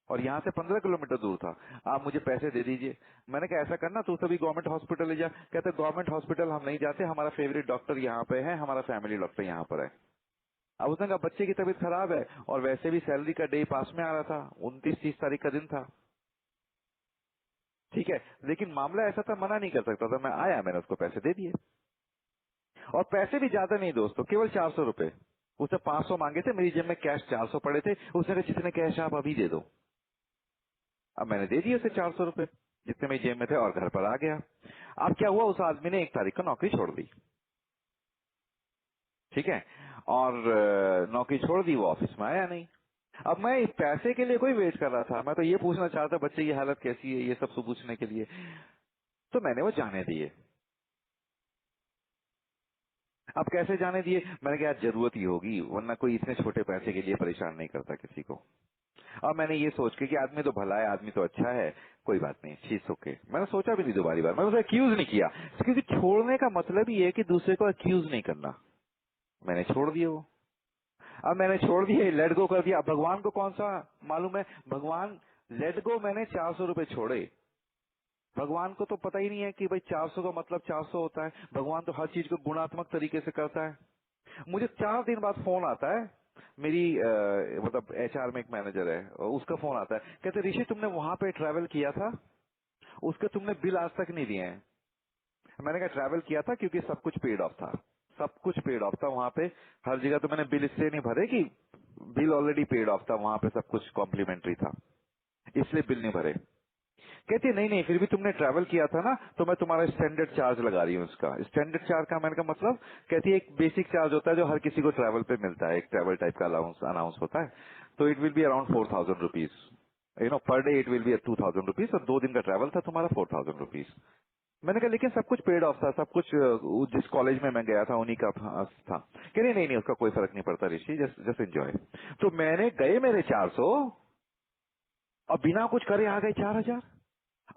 और यहाँ से 15 किलोमीटर दूर था। आप मुझे पैसे दे दीजिए। मैंने कहा ऐसा करना, तू सभी गवर्नमेंट हॉस्पिटल ले जा। कहते गवर्नमेंट हॉस्पिटल हम नहीं जाते, हमारा फेवरेट डॉक्टर यहाँ पे है, हमारा फैमिली डॉक्टर यहाँ पर है। अब उसने कहा बच्चे की तबीयत खराब है, और वैसे भी सैलरी का डे पास में आ रहा था, 29-30 तारीख का दिन था। ठीक है, लेकिन मामला ऐसा था, मना नहीं कर सकता था। मैं आया, मैंने उसको पैसे दे दिए, और पैसे भी ज्यादा नहीं दोस्तों, केवल 400 रुपए। उसने 500 मांगे थे, मेरी जेब में कैश 400 पड़े थे। उसने कहा जितने कैश आप अभी दे दो। अब मैंने दे दिए उसे 400 रुपए जितने मेरी जेब में थे और घर पर आ गया। अब क्या हुआ, उस आदमी ने 1 तारीख को नौकरी छोड़ दी, ठीक है, और नौकरी छोड़ दी, वो ऑफिस में आया नहीं। अब मैं इस पैसे के लिए कोई वेट कर रहा था, मैं तो ये पूछना चाहता बच्चे की हालत कैसी है, ये सब पूछने के लिए, तो मैंने वो जाने दिए। अब कैसे जाने दिए, मैंने कहा यार जरूरत ही होगी, वरना कोई इतने छोटे पैसे के लिए परेशान नहीं करता किसी को। अब मैंने ये सोच के कि आदमी तो भला है, आदमी तो अच्छा है, कोई बात नहीं, चीज ओके, मैंने सोचा भी नहीं दोबारी बार, मैंने उसे अक्यूज नहीं किया, क्योंकि छोड़ने का मतलब ही है कि दूसरे को अक्यूज नहीं करना। मैंने छोड़ दिया वो। अब मैंने छोड़ दिया, लेट गो कर दिया। अब भगवान को कौन सा मालूम है, भगवान लेट गो, मैंने 400 रुपए छोड़े, भगवान को तो पता ही नहीं है कि भाई 400 का मतलब 400 होता है। भगवान तो हर चीज को गुणात्मक तरीके से करता है। मुझे 4 दिन बाद फोन आता है, मेरी मतलब एचआर में एक मैनेजर है, उसका फोन आता है, कहते ऋषि तुमने वहां पे ट्रैवल किया था, उसके तुमने बिल आज तक नहीं दिए हैं। मैंने कहा ट्रैवल किया था क्योंकि सब कुछ पेड ऑफ था, सब कुछ पेड ऑफ था वहां पे, हर जगह तो मैंने बिल इसलिए नहीं भरे कि बिल ऑलरेडी पेड ऑफ था, वहां पे सब कुछ कॉम्प्लीमेंट्री था, इसलिए बिल नहीं भरे। कहती नहीं नहीं, फिर भी तुमने ट्रैवल किया था ना, तो मैं तुम्हारा स्टैंडर्ड चार्ज लगा रही हूँ। उसका स्टैंडर्ड चार्ज का मैंने कहा मतलब, कहती है एक बेसिक चार्ज होता है जो हर किसी को ट्रैवल पे मिलता है, एक ट्रैवल टाइप का अनाउंस होता है, तो it will be around 4000 rupees, per day it will be 2000 rupees, और 2 दिन का ट्रैवल था तुम्हारा 4000 रुपीज। मैंने कहा लेकिन सब कुछ पेड ऑफ था, सब कुछ जिस कॉलेज में मैं गया था उन्हीं का था। कह रही नहीं नहीं, उसका कोई फर्क नहीं पड़ता ऋषि, जस्ट एंजॉय। तो मैंने गए मेरे 400, और बिना कुछ करे आ गए 4000।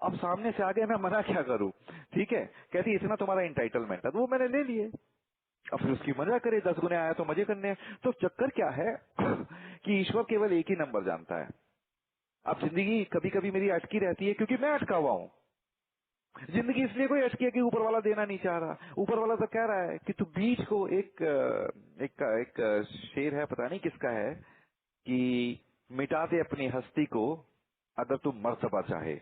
अब सामने से आ गए, मैं मना क्या करूं, ठीक है, कहती इतना तुम्हारा इंटाइटलमेंट है, तो वो मैंने ले लिए। अब फिर उसकी मजा करे, 10 गुने आया तो मजे करने हैं। तो चक्कर क्या है कि ईश्वर केवल एक ही नंबर जानता है। अब जिंदगी कभी कभी मेरी अटकी रहती है क्योंकि मैं अटका हुआ हूं। जिंदगी इसलिए कोई अटकी है कि ऊपर वाला देना नहीं चाह रहा, ऊपर वाला तो कह रहा है कि तू बीच को एक शेर है, पता नहीं किसका है, कि मिटा दे अपनी हस्ती को अगर तू मर्तबा चाहे,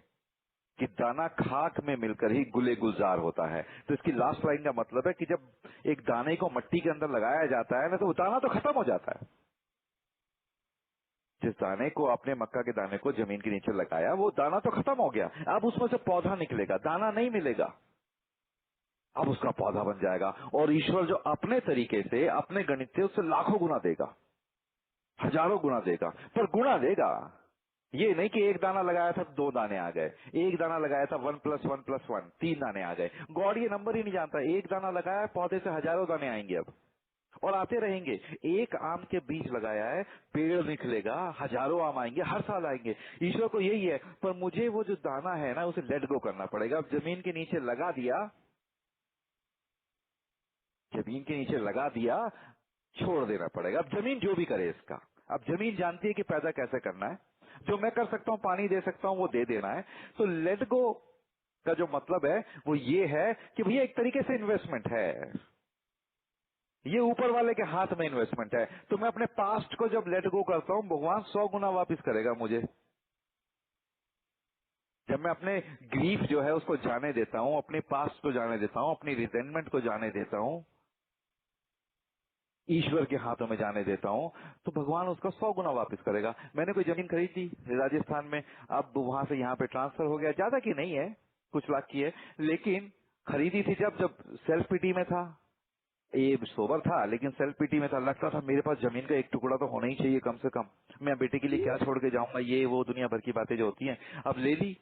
कि दाना खाक में मिलकर ही गुले गुलजार होता है। तो इसकी लास्ट लाइन का मतलब है कि जब एक दाने को मिट्टी के अंदर लगाया जाता है ना, तो वो दाना तो खत्म हो जाता है। जिस दाने को आपने मक्का के दाने को जमीन के नीचे लगाया, वो दाना तो खत्म हो गया, अब उसमें से पौधा निकलेगा, दाना नहीं मिलेगा, अब उसका पौधा बन जाएगा। और ईश्वर जो अपने तरीके से, अपने गणित से उससे लाखों गुना देगा, हजारों गुना देगा, पर गुना देगा। ये नहीं कि एक दाना लगाया था 2 दाने आ गए, एक दाना लगाया था 1 + 1 + 1 3 दाने आ गए। गॉड ये नंबर ही नहीं जानता, एक दाना लगाया पौधे से हजारों दाने आएंगे अब, और आते रहेंगे। एक आम के बीज लगाया है, पेड़ निकलेगा, हजारों आम आएंगे, हर साल आएंगे। ईश्वर को यही है, पर मुझे वो जो दाना है ना, उसे लेट गो करना पड़ेगा। अब जमीन के नीचे लगा दिया, जमीन के नीचे लगा दिया, छोड़ देना पड़ेगा। अब जमीन जो भी करे इसका, अब जमीन जानती है कि पैदा कैसे करना है, जो मैं कर सकता हूँ, पानी दे सकता हूँ, वो दे देना है। तो लेट गो का जो मतलब है वो ये है कि भैया एक तरीके से इन्वेस्टमेंट है, ये ऊपर वाले के हाथ में इन्वेस्टमेंट है। तो मैं अपने पास्ट को जब लेट गो करता हूँ, भगवान 100 गुना वापिस करेगा मुझे। जब मैं अपने ग्रीफ जो है उसको जाने देता हूँ, अपने पास्ट को जाने देता हूँ, अपनी रिजेंटमेंट को जाने देता हूँ, ईश्वर के हाथों में जाने देता हूँ, तो भगवान उसका 100 गुना वापस करेगा। मैंने कोई जमीन खरीदी राजस्थान में, अब वहां से यहाँ पे ट्रांसफर हो गया, ज्यादा की नहीं है, कुछ लाख की है, लेकिन खरीदी थी जब जब सेल्फ पीटी में था। ये सोबर था लेकिन सेल्फ पीटी में था, लगता था मेरे पास जमीन का एक टुकड़ा तो होना ही चाहिए कम से कम, मैं बेटे के लिए क्या छोड़ के जाऊंगा, ये वो दुनिया भर की बातें जो होती हैं। अब ले ली,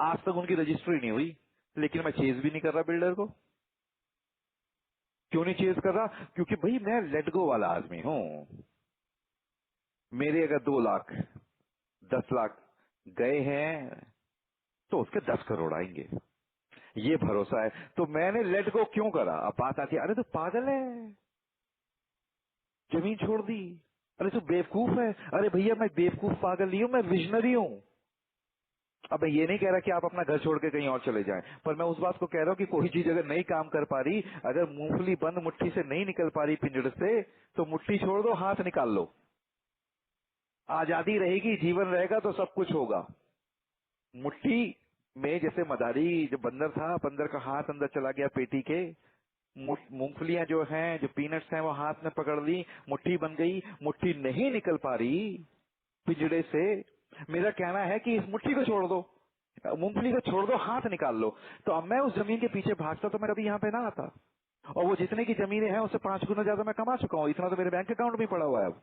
आज तक उनकी रजिस्ट्री नहीं हुई, लेकिन मैं चेज भी नहीं कर रहा बिल्डर को। क्यों नहीं चेज कर रहा, क्योंकि भाई मैं लेट गो वाला आदमी हूँ। मेरे अगर 2 लाख 10 लाख गए हैं तो उसके 10 करोड़ आएंगे, ये भरोसा है। तो मैंने लेट गो क्यों करा। अब बात आती है, अरे तो पागल है, जमीन छोड़ दी, अरे तो बेवकूफ है। अरे भैया मैं बेवकूफ पागल नहीं हूं, मैं विजनरी हूं। अब मैं ये नहीं कह रहा कि आप अपना घर छोड़ के कहीं और चले जाएं, पर मैं उस बात को कह रहा हूं कि कोई चीज अगर नहीं काम कर पा रही, अगर मूंगफली बंद मुट्ठी से नहीं निकल पा रही पिंजड़े से, तो मुट्ठी छोड़ दो, हाथ निकाल लो, आजादी रहेगी, जीवन रहेगा तो सब कुछ होगा। मुट्ठी में जैसे मदारी जो बंदर था, बंदर का हाथ अंदर चला गया पेटी के, मूंगफलियां जो हैं, जो पीनट्स हैं, वो हाथ में पकड़ ली, मुट्ठी बन गई, मुट्ठी नहीं निकल पा रही पिंजड़े से, मेरा कहना है कि इस मुट्ठी को छोड़ दो, मूंगफली को छोड़ दो, हाथ निकाल लो। तो अब मैं उस जमीन के पीछे भागता तो मैं कभी यहाँ पे ना आता, और वो जितने की जमीनें हैं उससे 5 गुना ज्यादा मैं कमा चुका हूँ। इतना तो मेरे बैंक अकाउंट में पड़ा हुआ है अब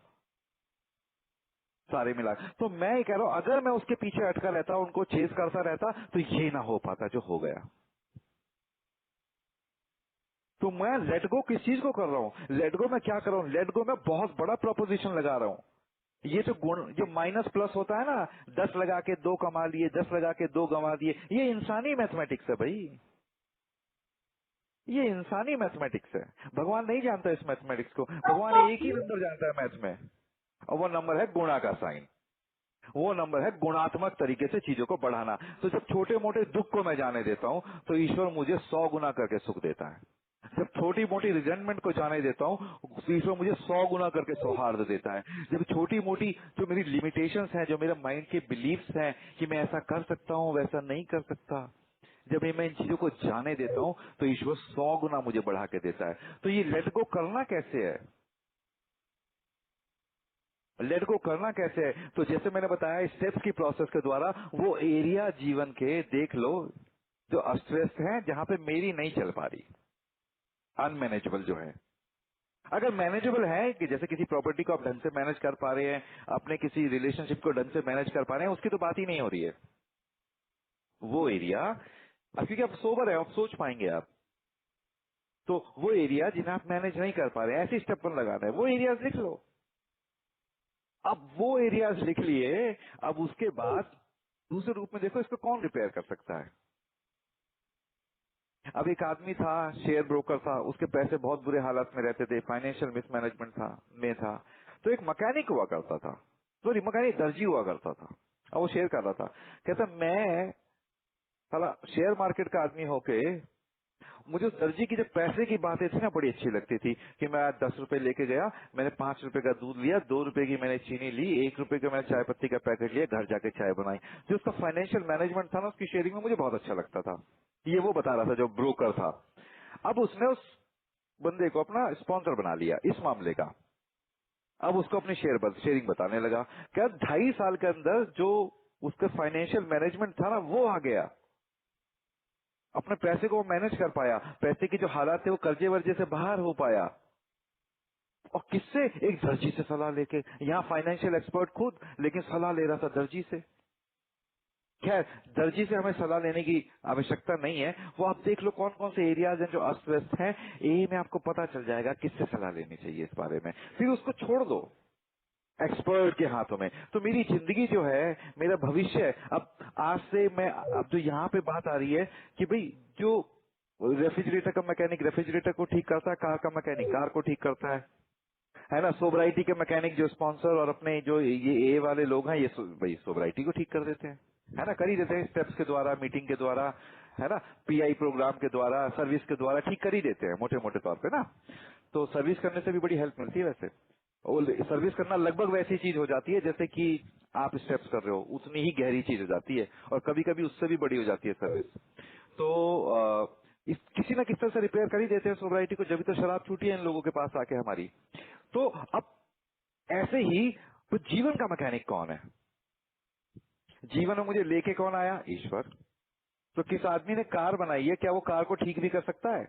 सारे मिला। तो मैं ये कह रहा हूं, अगर मैं उसके पीछे अटका रहता, उनको चेस करता रहता, तो ये ना हो पाता जो हो गया। तो मैं लेट गो किस चीज को कर रहा हूं? लेट गो मैं क्या कर रहा हूं? लेट गो में बहुत बड़ा प्रोपोजिशन लगा रहा हूं। ये जो गुण, जो माइनस प्लस होता है ना, 10 लगा के 2 कमा लिए, 10 लगा के 2 गंवा दिए, ये इंसानी मैथमेटिक्स है भाई, ये इंसानी मैथमेटिक्स है। भगवान नहीं जानता इस मैथमेटिक्स को। भगवान एक ही नंबर जानता है मैथ में, और वो नंबर है गुणा का साइन। वो नंबर है गुणात्मक तरीके से चीजों को बढ़ाना। तो जब छोटे मोटे दुख को मैं जाने देता हूं, तो ईश्वर मुझे 100 गुना करके सुख देता है। जब छोटी मोटी रिजेंटमेंट को जाने देता हूं, तो ईश्वर मुझे 100 गुना करके सौहार्द देता है। जब छोटी मोटी जो मेरी लिमिटेशंस हैं, जो मेरे माइंड के बिलीव्स हैं कि मैं ऐसा कर सकता हूं, वैसा नहीं कर सकता, जब ये मैं इन चीजों को जाने देता हूं, तो ईश्वर 100 गुना मुझे बढ़ा के देता है। तो ये लेट गो करना कैसे है? लेट गो करना कैसे है? तो जैसे मैंने बताया, स्टेप्स की प्रोसेस के द्वारा वो एरिया जीवन के देख लो जो अस्त व्यस्त है, जहां पे मेरी नहीं चल पा रही, अनमैनेजेबल जो है। अगर मैनेजेबल है कि जैसे किसी प्रॉपर्टी को आप ढंग से मैनेज कर पा रहे हैं, अपने किसी रिलेशनशिप को ढंग से मैनेज कर पा रहे हैं, उसकी तो बात ही नहीं हो रही है। वो एरिया, अब क्योंकि आप सोबर है, आप सोच पाएंगे आप, तो वो एरिया जिन्हें आप मैनेज नहीं कर पा रहे हैं, ऐसे स्टेप पर लगाना है, वो एरिया लिख लो। अब वो एरियाज लिख लिए, अब उसके बाद दूसरे रूप में देखो इसको कौन रिपेयर कर सकता है। अब एक आदमी था, शेयर ब्रोकर था, उसके पैसे बहुत बुरे हालात में रहते थे, फाइनेंशियल मिसमैनेजमेंट था। तो एक मैकेनिक हुआ करता था, सॉरी मैकेनिक, दर्जी हुआ करता था, और वो शेयर कर रहा था। कहता मैं साला शेयर मार्केट का आदमी होके, मुझे उस दर्जी की जो पैसे की बातें थी ना, बड़ी अच्छी लगती थी कि मैं आज 10 रुपए लेके गया, मैंने 5 रुपए का दूध लिया, 2 रुपए की मैंने चीनी ली, 1 रुपए का मैंने चाय पत्ती का पैकेट लिया, घर जाके चाय बनाई। जो उसका फाइनेंशियल मैनेजमेंट था ना, उसकी शेयरिंग में मुझे बहुत अच्छा लगता था। ये वो बता रहा था जो ब्रोकर था। अब उसने उस बंदे को अपना स्पॉन्सर बना लिया इस मामले का। अब उसको अपनी शेयरिंग बताने लगा। क्या 2.5 साल के अंदर जो उसका फाइनेंशियल मैनेजमेंट था ना, वो आ गया, अपने पैसे को मैनेज कर पाया, पैसे की जो हालात थे वो कर्जे वर्जे से बाहर हो पाया। और किससे? एक दर्जी से सलाह लेके। यहाँ फाइनेंशियल एक्सपर्ट खुद, लेकिन सलाह ले रहा था दर्जी से। खैर, दर्जी से हमें सलाह लेने की आवश्यकता नहीं है, वो आप देख लो कौन कौन से एरियाज हैं जो अस्त व्यस्त हैं, यही में आपको पता चल जाएगा किससे सलाह लेनी चाहिए इस बारे में। फिर उसको छोड़ दो एक्सपर्ट के हाथों में। तो मेरी जिंदगी जो है, मेरा भविष्य है, अब आज से मैं, अब जो यहाँ पे बात आ रही है कि भाई जो रेफ्रिजरेटर का मैकेनिक रेफ्रिजरेटर को ठीक करता है, कार का मैकेनिक कार को ठीक करता है ना, सोबराइटी के मैकेनिक जो स्पॉन्सर और अपने जो ये ए वाले लोग हैं, ये भाई सोबराइटी को ठीक कर देते हैं, है ना, कर ही देते हैं स्टेप्स के द्वारा, मीटिंग के द्वारा, है ना, पीआई प्रोग्राम के द्वारा, सर्विस के द्वारा ठीक कर ही देते हैं मोटे मोटे तौर पे ना। तो सर्विस करने से भी बड़ी हेल्प मिलती है वैसे। और सर्विस करना लगभग वैसी चीज हो जाती है जैसे कि आप स्टेप्स कर रहे हो, उतनी ही गहरी चीज हो जाती है, और कभी कभी उससे भी बड़ी हो जाती है सर्विस। तो किसी ना किसी तरह से रिपेयर कर ही देते हैं सोसाइटी को, जब तो शराब छूटी है इन लोगों के पास आके हमारी। तो अब ऐसे ही, तो जीवन का मैकेनिक कौन है? जीवन में मुझे लेके कौन आया? ईश्वर। तो किस आदमी ने कार बनाई है, क्या वो कार को ठीक भी कर सकता है?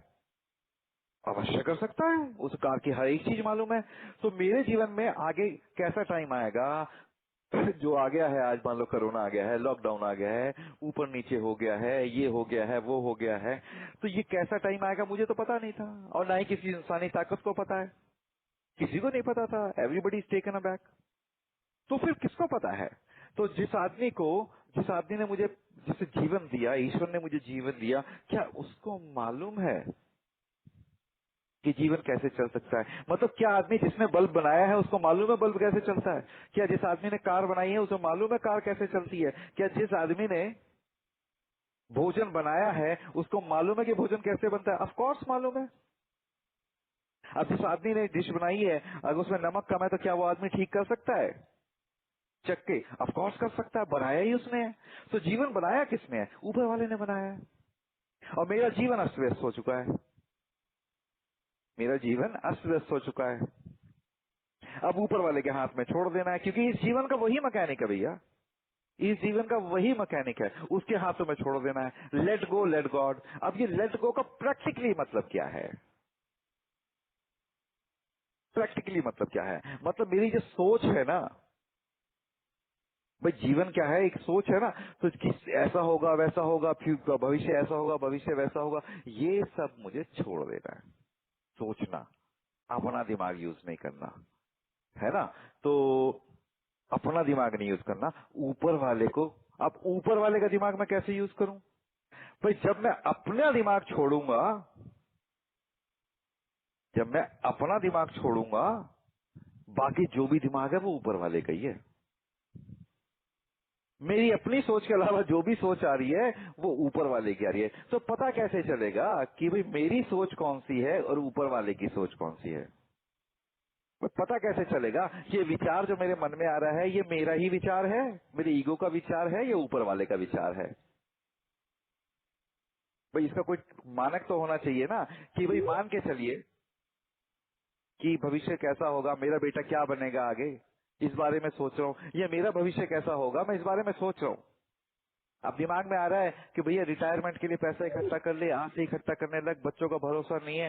अवश्य कर सकता है, उस कार की हर एक चीज मालूम है। तो मेरे जीवन में आगे कैसा टाइम आएगा जो आ गया है, आज मान लो कोरोना आ गया है, लॉकडाउन आ गया है, ऊपर नीचे हो गया है, ये हो गया है, वो हो गया है, तो ये कैसा टाइम आएगा मुझे तो पता नहीं था, और ना ही किसी इंसानी ताकत को पता है, किसी को नहीं पता था। Everybody is taken aback. तो फिर किसको पता है? तो जिस आदमी ने मुझे, जिसे जीवन दिया, ईश्वर ने मुझे जीवन दिया, क्या उसको मालूम है कि जीवन कैसे चल सकता है? मतलब क्या आदमी जिसने बल्ब बनाया है उसको मालूम है बल्ब कैसे चलता है? क्या जिस आदमी ने कार बनाई है उसे मालूम है कार कैसे चलती है? क्या जिस आदमी ने भोजन बनाया है उसको मालूम है कि भोजन कैसे बनता है? ऑफ कोर्स मालूम है। अब जिस आदमी ने डिश बनाई है, अगर उसमें नमक कम है तो क्या वो आदमी ठीक कर सकता है चख के? ऑफ कोर्स कर सकता है, बनाया ही उसने है। तो जीवन बनाया किसने है? ऊपर वाले ने बनाया है। और मेरा जीवन अस्त व्यस्त हो चुका है, मेरा जीवन अस्त व्यस्त हो चुका है। अब ऊपर वाले के हाथ में छोड़ देना है, क्योंकि इस जीवन का वही मैकेनिक है भैया। इस जीवन का वही मैकेनिक है, उसके हाथों में छोड़ देना है। Let go, let God. अब ये लेट गो का प्रैक्टिकली मतलब क्या है? प्रैक्टिकली मतलब क्या है? मतलब मेरी जो सोच है ना भाई, जीवन क्या है? एक सोच है ना। तो किस ऐसा होगा, वैसा होगा, भविष्य ऐसा होगा, भविष्य वैसा होगा, ये सब मुझे छोड़ देना है। सोचना, अपना दिमाग यूज नहीं करना, है ना। तो अपना दिमाग नहीं यूज करना, ऊपर वाले को। अब ऊपर वाले का दिमाग मैं कैसे यूज करूं? भाई जब मैं अपना दिमाग छोड़ूंगा, जब मैं अपना दिमाग छोड़ूंगा, बाकी जो भी दिमाग है वो ऊपर वाले का ही है। मेरी अपनी सोच के अलावा जो भी सोच आ रही है वो ऊपर वाले की आ रही है। तो पता कैसे चलेगा कि भाई मेरी सोच कौन सी है और ऊपर वाले की सोच कौन सी है? पता कैसे चलेगा कि ये विचार जो मेरे मन में आ रहा है ये मेरा ही विचार है, मेरे ईगो का विचार है, या ऊपर वाले का विचार है? भाई इसका कोई मानक तो होना चाहिए ना, कि भाई मान के चलिए कि भविष्य कैसा होगा, मेरा बेटा क्या बनेगा आगे, इस बारे में सोच रहा हूँ, या मेरा भविष्य कैसा होगा मैं इस बारे में सोच रहा हूँ। अब दिमाग में आ रहा है कि भैया रिटायरमेंट के लिए पैसा इकट्ठा कर ले, आज से इकट्ठा करने लग, बच्चों का भरोसा नहीं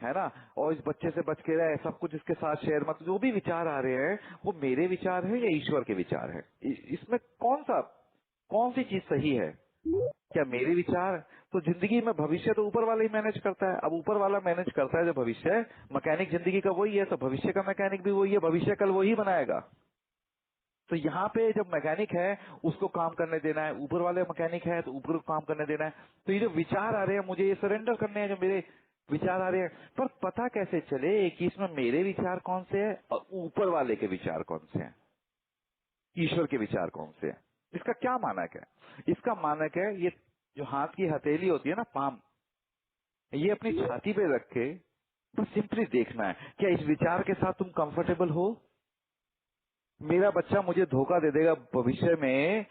है ना, और इस बच्चे से बच के रहे, सब कुछ इसके साथ शेयर मत। जो भी विचार आ रहे हैं वो मेरे विचार है या ईश्वर के विचार है? इसमें कौन सी चीज सही है? क्या मेरे विचार? तो जिंदगी में भविष्य तो ऊपर वाला ही मैनेज करता है। अब ऊपर वाला मैनेज करता है जो भविष्य, मैकेनिक जिंदगी का वही है, तो भविष्य का मैकेनिक भी वही है, भविष्य कल वही बनाएगा। तो यहाँ पे जब मैकेनिक है उसको काम करने देना है, ऊपर वाले मैकेनिक है तो ऊपर को काम करने देना है। तो ये जो विचार आ रहे हैं मुझे ये सरेंडर करने हैं, जो मेरे विचार आ रहे हैं। पर पता कैसे चले कि इसमें मेरे विचार कौन से हैं और ऊपर वाले के विचार कौन से हैं, ईश्वर के विचार कौन से हैं? इसका क्या मानक है? इसका मानक है ये जो हाथ की हथेली होती है ना, पाम, ये अपनी छाती पे रख के बस सिंपली देखना है, क्या इस विचार के साथ तुम कंफर्टेबल हो? मेरा बच्चा मुझे धोखा दे देगा भविष्य में,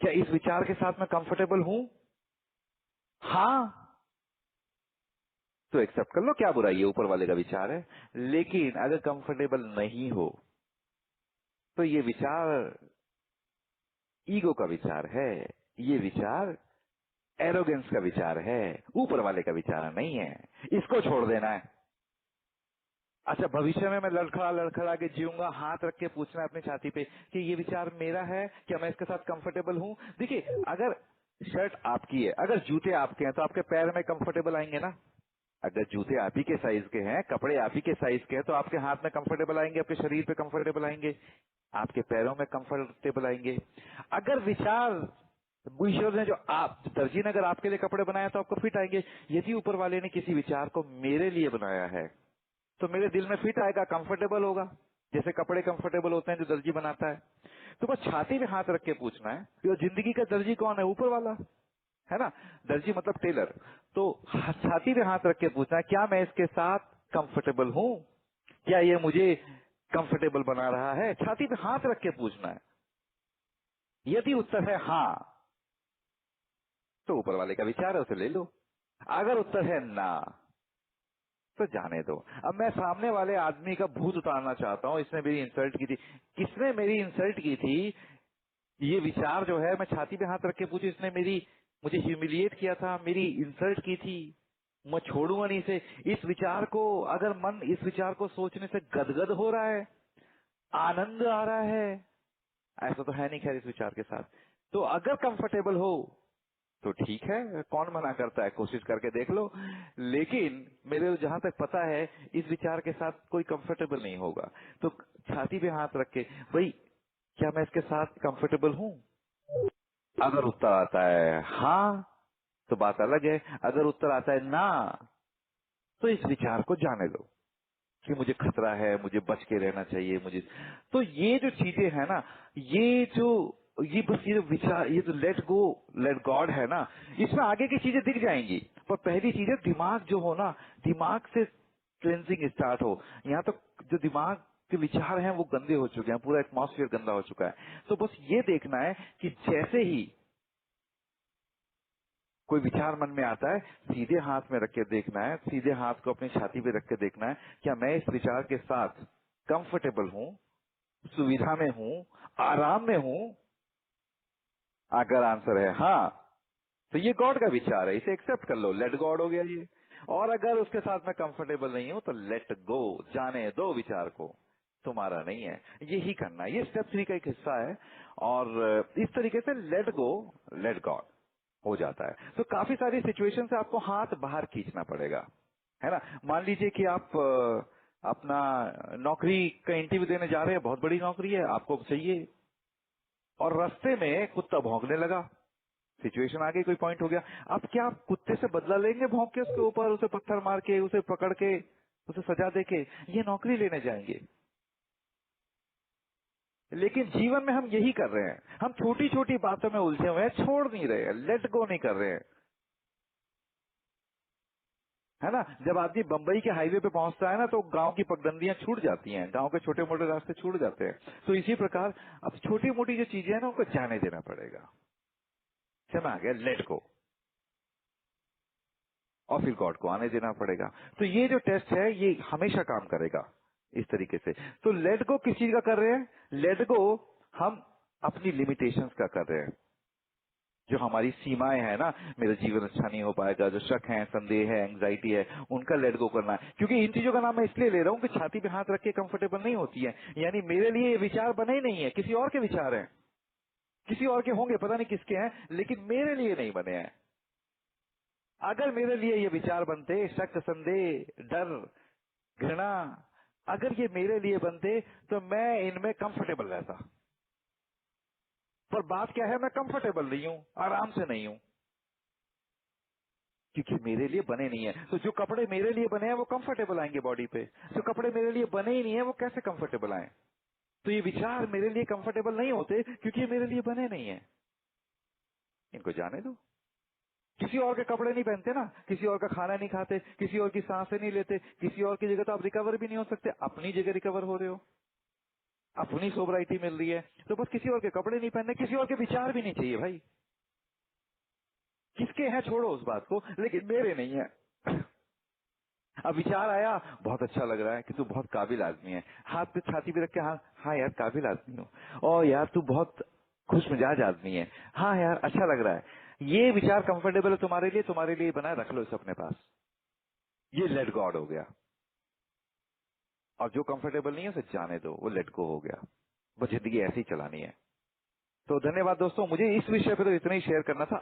क्या इस विचार के साथ मैं कंफर्टेबल हूं? हाँ, तो एक्सेप्ट कर लो, क्या बुराई है, ऊपर वाले का विचार है। लेकिन अगर कंफर्टेबल नहीं हो तो ये विचार ईगो का विचार है, ये विचार एरोगेंस का विचार है, ऊपर वाले का विचार नहीं है। इसको छोड़ देना है। अच्छा, भविष्य में मैं लड़खड़ा लड़खड़ा के जीऊंगा, हाथ रख के पूछना है अपनी छाती पे कि ये विचार मेरा है, क्या मैं इसके साथ कंफर्टेबल हूँ? देखिए, अगर शर्ट आपकी है, अगर जूते आपके हैं, तो आपके पैर में कंफर्टेबल आएंगे ना। अगर जूते आप ही के साइज के हैं, कपड़े आप ही के साइज के हैं, तो आपके हाथ में कंफर्टेबल आएंगे, आपके शरीर पे कंफर्टेबल आएंगे, आपके पैरों में कंफर्टेबल आएंगे। अगर विचार ईश्वर ने जो आप दर्जी ने अगर आपके लिए कपड़े बनाया तो आपको फिट आएंगे। यदि ऊपर वाले ने किसी विचार को मेरे लिए बनाया है तो मेरे दिल में फिट आएगा, कंफर्टेबल होगा, जैसे कपड़े कंफर्टेबल होते हैं जो दर्जी बनाता है। तो बस छाती में हाथ रख के पूछना है कि जिंदगी का दर्जी कौन है? ऊपर वाला, है ना। दर्जी मतलब टेलर। तो छाती में हाथ रख के पूछना है, क्या मैं इसके साथ कंफर्टेबल हूँ? क्या ये मुझे कंफर्टेबल बना रहा है? छाती पे हाथ रख के पूछना है। यदि उत्तर है हाँ, तो ऊपर वाले का विचार है, उसे ले लो। अगर उत्तर है ना, तो जाने दो। अब मैं सामने वाले आदमी का भूत उतारना चाहता हूँ, इसने मेरी इंसल्ट की थी। किसने मेरी इंसल्ट की थी? ये विचार जो है, मैं छाती पे हाथ रख के पूछू, इसने मुझे ह्यूमिलिएट किया था, मेरी इंसल्ट की थी, मैं छोड़ूंगा नहीं इसे। इस विचार को, अगर मन इस विचार को सोचने से गदगद हो रहा है, आनंद आ रहा है, ऐसा तो है नहीं खैर इस विचार के साथ, तो अगर कंफर्टेबल हो तो ठीक है, कौन मना करता है, कोशिश करके देख लो। लेकिन मेरे जहां तक पता है इस विचार के साथ कोई कंफर्टेबल नहीं होगा। तो छाती पे हाथ रख के, भाई क्या मैं इसके साथ कंफर्टेबल हूँ? अगर उत्तर आता है हाँ, तो बात अलग है। अगर उत्तर आता है ना, तो इस विचार को जाने दो कि मुझे खतरा है, मुझे बच के रहना चाहिए, मुझे। तो ये जो चीजें है ना, ये बस ये विचार, ये जो लेट गो लेट गॉड है ना, इसमें आगे की चीजें दिख जाएंगी। पर पहली चीज है दिमाग जो हो ना, दिमाग से क्लेंजिंग स्टार्ट हो। यहाँ तो जो दिमाग के विचार हैं वो गंदे हो चुके हैं, पूरा एटमॉस्फेयर गंदा हो चुका है। तो बस ये देखना है कि जैसे ही कोई विचार मन में आता है, सीधे हाथ में रख के देखना है, सीधे हाथ को अपनी छाती पे रख के देखना है, क्या मैं इस विचार के साथ कंफर्टेबल हूँ? सुविधा में हूं, आराम में हूं? अगर आंसर है हाँ, तो ये गॉड का विचार है, इसे एक्सेप्ट कर लो, लेट गॉड हो गया ये। और अगर उसके साथ मैं कंफर्टेबल नहीं हूं तो लेट गो, जाने दो विचार को, तुम्हारा नहीं है। यही करना है, ये स्टेप 3 का एक हिस्सा है। और इस तरीके से लेट गो, लेट गॉड हो जाता है। तो काफी सारी सिचुएशन से आपको हाथ बाहर खींचना पड़ेगा, है ना। मान लीजिए कि आप अपना नौकरी का इंटरव्यू देने जा रहे हैं, बहुत बड़ी नौकरी है, आपको चाहिए, और रास्ते में कुत्ता भौंकने लगा, सिचुएशन आ गई, कोई पॉइंट हो गया। अब क्या आप कुत्ते से बदला लेंगे भौंक के उसके ऊपर, उसे पत्थर मार के, उसे पकड़ के, उसे सजा दे के? ये नौकरी लेने जाएंगे। लेकिन जीवन में हम यही कर रहे हैं, हम छोटी छोटी बातों में उलझे हुए हैं, छोड़ नहीं रहे हैं, लेट गो नहीं कर रहे हैं, है ना। जब आदमी बंबई के हाईवे पे पहुंचता है ना, तो गांव की पगडंडियां छूट जाती हैं, गांव के छोटे मोटे रास्ते छूट जाते हैं। तो इसी प्रकार अब छोटी मोटी जो चीजें हैं ना, उनको जाने देना पड़ेगा। चला आ गया, लेट गो, और फिर गॉड को आने देना पड़ेगा। तो ये जो टेस्ट है ये हमेशा काम करेगा इस तरीके से। तो लेट गो किस चीज का कर रहे हैं? लेट गो हम अपनी लिमिटेशंस का कर रहे हैं, जो हमारी सीमाएं हैं ना, मेरा जीवन अच्छा नहीं हो पाएगा, जो शक है, संदेह है, एंग्जाइटी है, उनका लेट गो करना है। क्योंकि इन चीजों का नाम मैं इसलिए ले रहा हूं कि छाती पे हाथ रख के कंफर्टेबल नहीं होती है। यानी मेरे लिए ये विचार बने ही नहीं है, किसी और के विचार हैं, किसी और के होंगे, पता नहीं किसके हैं, लेकिन मेरे लिए नहीं बने हैं। अगर मेरे लिए ये विचार बनते, शक, संदेह, डर, घृणा, अगर ये मेरे लिए बनते तो मैं इनमें कंफर्टेबल रहता। पर बात क्या है, मैं कंफर्टेबल नहीं हूं, आराम से नहीं हूं, क्योंकि मेरे लिए बने नहीं है। तो जो कपड़े मेरे लिए बने हैं वो कंफर्टेबल आएंगे बॉडी पे, जो कपड़े मेरे लिए बने ही नहीं है वो कैसे कंफर्टेबल आए? तो ये विचार मेरे लिए कंफर्टेबल नहीं होते क्योंकि ये मेरे लिए बने नहीं है। इनको जाने दो। किसी और के कपड़े नहीं पहनते ना, किसी और का खाना नहीं खाते, किसी और की सांसें नहीं लेते, किसी और की जगह तो आप रिकवर भी नहीं हो सकते, अपनी जगह रिकवर हो रहे हो, अपनी सोबराइटी मिल रही है। तो बस किसी और के कपड़े नहीं पहनने, किसी और के विचार भी नहीं चाहिए भाई। किसके हैं छोड़ो उस बात को, लेकिन मेरे नहीं है। अब विचार आया, बहुत अच्छा लग रहा है कि तू बहुत काबिल आदमी है, हाथ पे छाती पे रख के, हाँ हाँ यार काबिल आदमी हूँ, और यार तू बहुत खुश मिजाज आदमी है, हाँ यार अच्छा लग रहा है। ये विचार कंफर्टेबल है तुम्हारे लिए बनाए रख लो इसे अपने पास। ये लेट गॉड हो गया। और जो कंफर्टेबल नहीं है उसे जाने दो, वो लेट गो हो गया। वो जिंदगी ऐसे ही चलानी है। तो धन्यवाद दोस्तों, मुझे इस विषय पे तो इतना ही शेयर करना था।